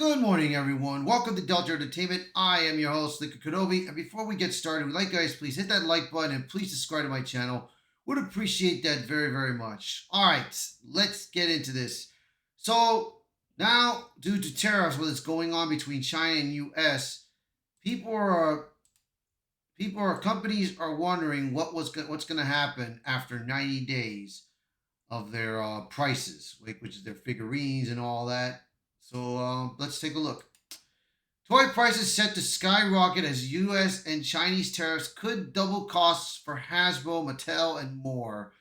Good morning, everyone. Welcome to Delta Entertainment. I am your host, Liquor Kenobi. And before we get started, we'd like guys, please hit that like button and please subscribe to my channel. Would appreciate that very, very much. All right, let's get into this. So now, due to tariffs, what's going on between China and U.S., people are companies are wondering what's going to happen after 90 days of their prices, which is their figurines and all that. So let's take a look. Toy prices set to skyrocket as U.S. and Chinese tariffs could double costs for Hasbro, Mattel, and more.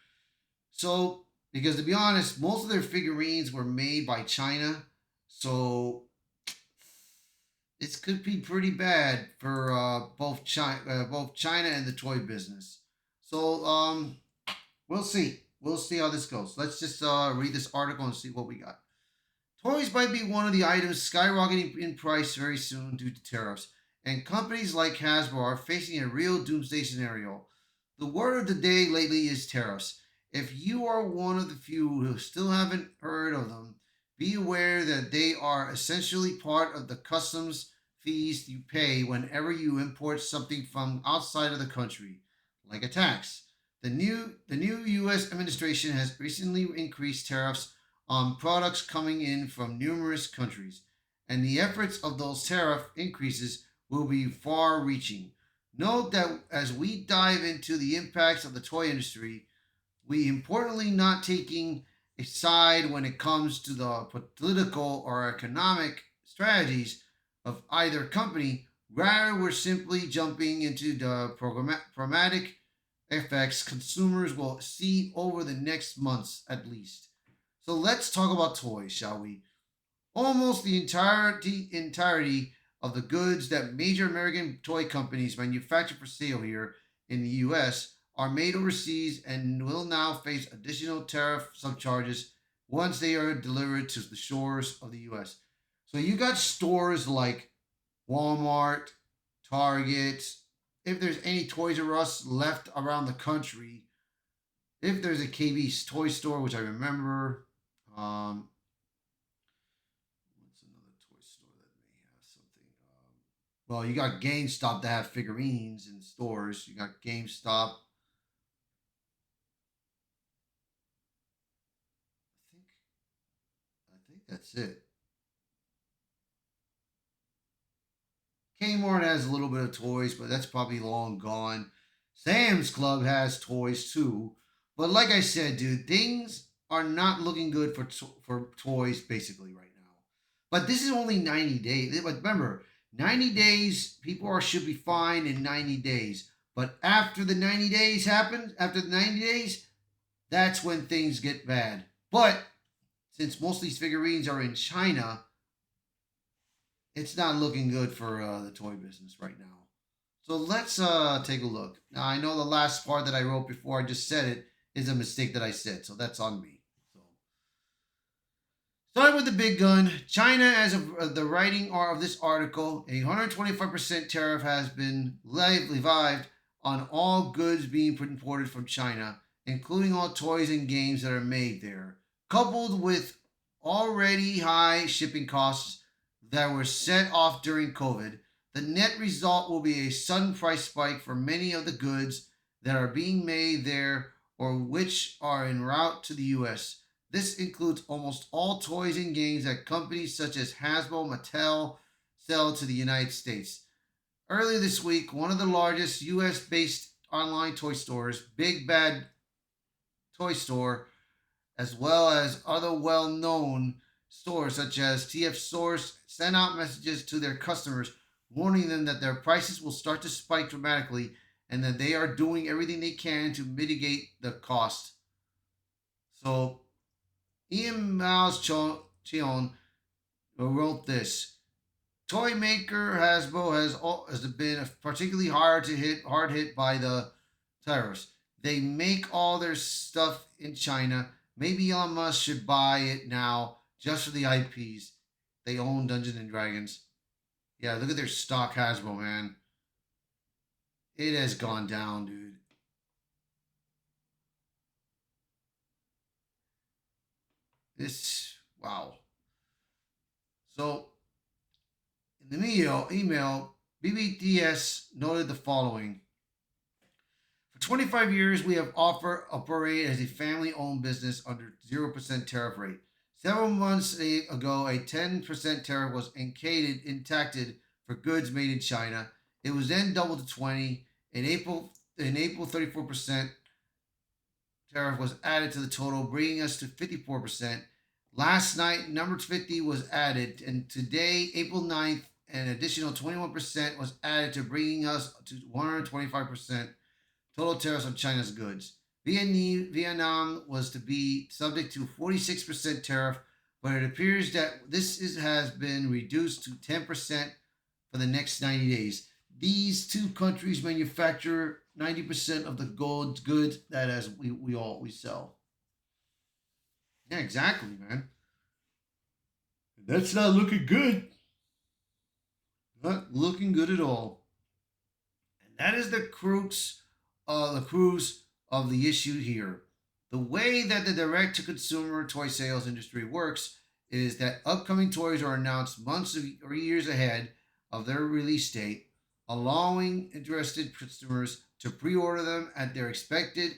So, because to be honest, most of their figurines were made by China, so this could be pretty bad for both China and the toy business. So, we'll see. We'll see how this goes. Let's just read this article and see what we got. Toys might be one of the items skyrocketing in price very soon due to tariffs, and companies like Hasbro are facing a real doomsday scenario. The word of the day lately is tariffs. If you are one of the few who still haven't heard of them, be aware that they are essentially part of the customs fees you pay whenever you import something from outside of the country, like a tax. The new U.S. administration has recently increased tariffs on products coming in from numerous countries, and the efforts of those tariff increases will be far reaching. Note that as we dive into the impacts of the toy industry, we importantly not taking a side when it comes to the political or economic strategies of either company. Rather, we're simply jumping into the programmatic effects consumers will see over the next months at least. So let's talk about toys, shall we? Almost the entirety of the goods that major American toy companies manufacture for sale here in the US are made overseas and will now face additional tariff subcharges once they are delivered to the shores of the US. So you got stores like Walmart, Target, if there's any Toys R Us left around the country, if there's a KB's toy store, which I remember, what's another toy store that may have something? Well, you got GameStop that have figurines in stores. You got GameStop. I think that's it. Kmart has a little bit of toys, but that's probably long gone. Sam's Club has toys too. But like I said, dude, things are not looking good for toys basically right now. But this is only 90 days. But remember, 90 days, people should be fine in 90 days. But after the 90 days happens, after the 90 days, that's when things get bad. But since most of these figurines are in China, it's not looking good for the toy business right now. So let's take a look. Now I know the last part that I wrote before I just said it is a mistake that I said, so that's on me. So starting with the big gun, China, as of the writing of this article, a 125% tariff has been levied on all goods being imported from China, including all toys and games that are made there, coupled with already high shipping costs that were set off during COVID. The net result will be a sudden price spike for many of the goods that are being made there or which are en route to the US. This includes almost all toys and games that companies such as Hasbro, Mattel sell to the United States. Earlier this week, one of the largest US based online toy stores, Big Bad Toy Store, as well as other well known stores such as TF Source, sent out messages to their customers warning them that their prices will start to spike dramatically and that they are doing everything they can to mitigate the cost. So, Ian Miles Cheon wrote this. Toy maker Hasbro has been particularly hard hit by the tariffs. They make all their stuff in China. Maybe Elon Musk should buy it now just for the IPs. They own Dungeons and Dragons. Yeah, look at their stock Hasbro, man. It has gone down, dude. This wow. So In the email, BBDS noted the following. For 25 years, we have operated as a family owned business under 0% tariff rate. Several months ago, a 10% tariff was enacted for goods made in China. It was then doubled to 20. In April, 34% tariff was added to the total, bringing us to 54%. Last night, number 50 was added, and today, April 9th, an additional 21% was added to bringing us to 125% total tariffs on China's goods. Vietnam was to be subject to 46% tariff, but it appears that has been reduced to 10% for the next 90 days. These two countries manufacture 90% of the gold goods that as we sell. Yeah, exactly, man. That's not looking good. Not looking good at all. And that is the crux of the issue here. The way that the direct to consumer toy sales industry works is that upcoming toys are announced months or years ahead of their release date, allowing interested customers to pre order them at their expected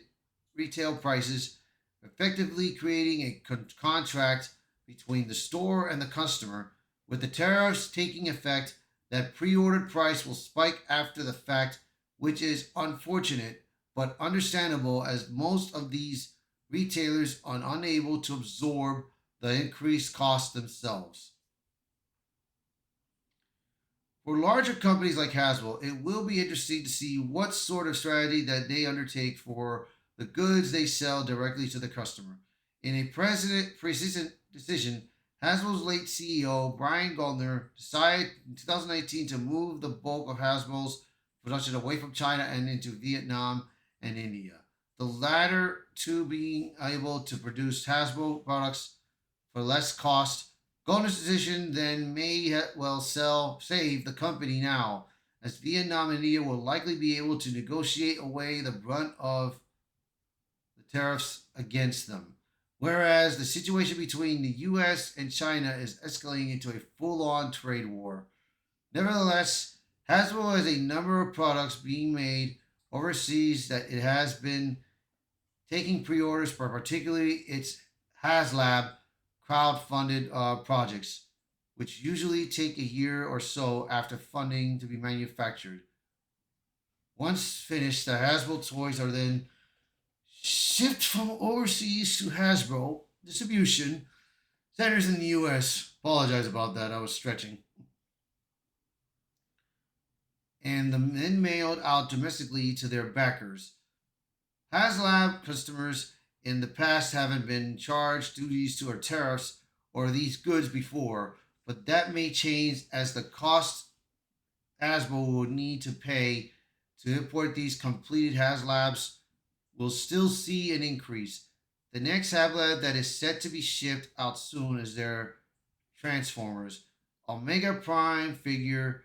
retail prices, effectively creating a contract between the store and the customer. With the tariffs taking effect, that pre ordered price will spike after the fact, which is unfortunate but understandable as most of these retailers are unable to absorb the increased cost themselves. For larger companies like Hasbro, it will be interesting to see what sort of strategy that they undertake for the goods they sell directly to the customer. In a precision decision, Hasbro's late CEO Brian Goldner decided in 2019 to move the bulk of Hasbro's production away from China and into Vietnam and India. The latter two being able to produce Hasbro products for less cost. Goldner's decision then may well save the company now, as Vietnam and India will likely be able to negotiate away the brunt of the tariffs against them. Whereas the situation between the US and China is escalating into a full on trade war. Nevertheless, Hasbro has a number of products being made overseas that it has been taking pre orders for, particularly its HasLab crowd-funded projects, which usually take a year or so after funding to be manufactured. Once finished, the Hasbro toys are then shipped from overseas to Hasbro distribution centers in the U.S. Apologize about that, I was stretching. And then mailed out domestically to their backers. HasLab customers in the past haven't been charged duties to or tariffs or these goods before, but that may change as the cost Hasbro will need to pay to import these completed HasLabs will still see an increase. The next HasLab that is set to be shipped out soon is their Transformers. Omega Prime figure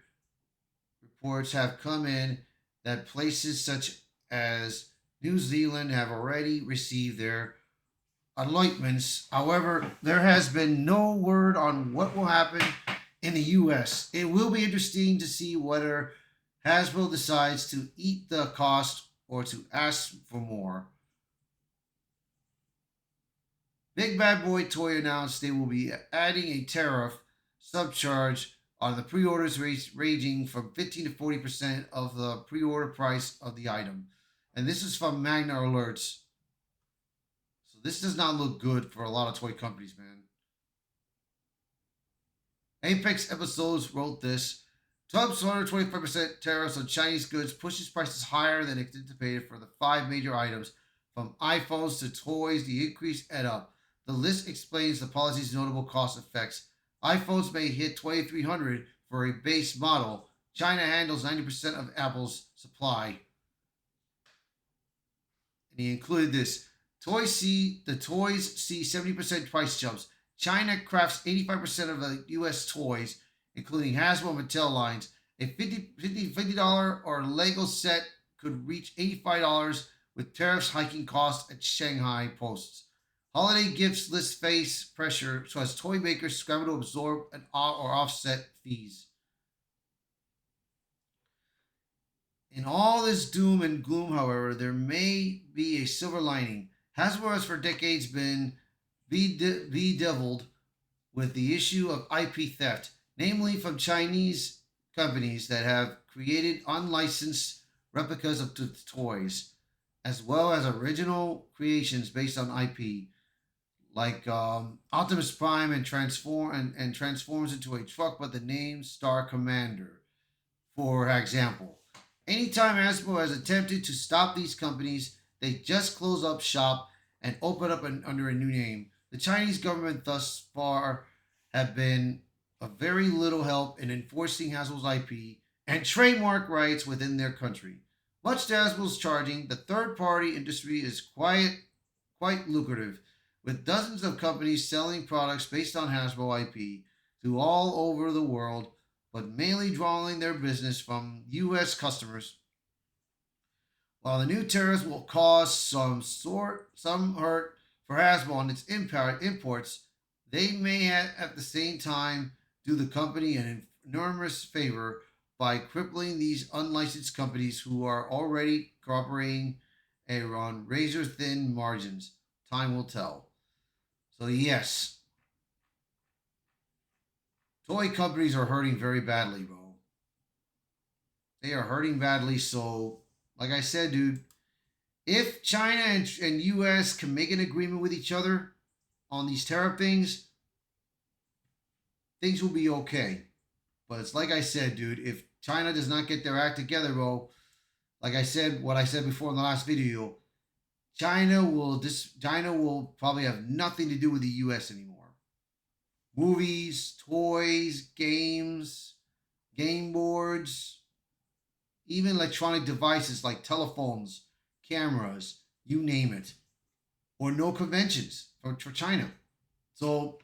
reports have come in that places such as New Zealand have already received their allotments. However, there has been no word on what will happen in the U.S. It will be interesting to see whether Hasbro decides to eat the cost or to ask for more. Big Bad Boy Toy announced they will be adding a tariff subcharge on the pre-orders ranging from 15 to 40% of the pre-order price of the item. And this is from Magna Alerts. So this does not look good for a lot of toy companies, man. Apex Episodes wrote this. Trump's 125% tariffs on Chinese goods pushes prices higher than anticipated for the five major items, from iPhones to toys. The increase add up. The list explains the policy's notable cost effects. iPhones may hit 2,300 for a base model. China handles 90% of Apple's supply. And he included this. The toys see 70% price jumps. China crafts 85% of the U.S. toys, including Hasbro and Mattel lines. A $50 or Lego set could reach $85 with tariffs hiking costs at Shanghai posts. Holiday gifts list face pressure, so as toy makers scramble to absorb or offset fees. In all this doom and gloom, however, there may be a silver lining. Hasbro has for decades been bedeviled with the issue of IP theft, namely from Chinese companies that have created unlicensed replicas of toys, as well as original creations based on IP, like Optimus Prime and transforms into a truck by the name Star Commander. For example, anytime Hasbro has attempted to stop these companies, they just close up shop and open up under a new name. The Chinese government thus far have been of very little help in enforcing Hasbro's IP and trademark rights within their country. Much to Hasbro's charging, the third party industry is quite lucrative, with dozens of companies selling products based on Hasbro IP to all over the world, but mainly drawing their business from U.S. customers. While the new tariffs will cause some hurt for Hasbro on its imports, they may at the same time do the company an enormous favor by crippling these unlicensed companies who are already cooperating on razor thin margins. Time will tell. So yes, toy companies are hurting very badly, bro. They are hurting badly. So, like I said, dude, if China and U.S. can make an agreement with each other on these tariff things, things will be okay. But it's like I said, dude, if China does not get their act together, bro, like I said, what I said before in the last video, China will probably have nothing to do with the U.S. anymore. Movies, toys, games, game boards, even electronic devices like telephones, cameras, you name it, or no conventions for China. So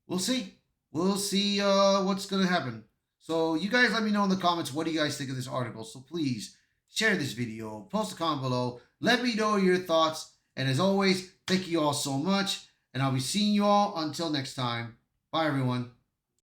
we'll see. We'll see what's going to happen. So you guys let me know in the comments what do you guys think of this article. So please share this video, post a comment below, let me know your thoughts. And as always, thank you all so much. And I'll be seeing you all until next time. Bye, everyone.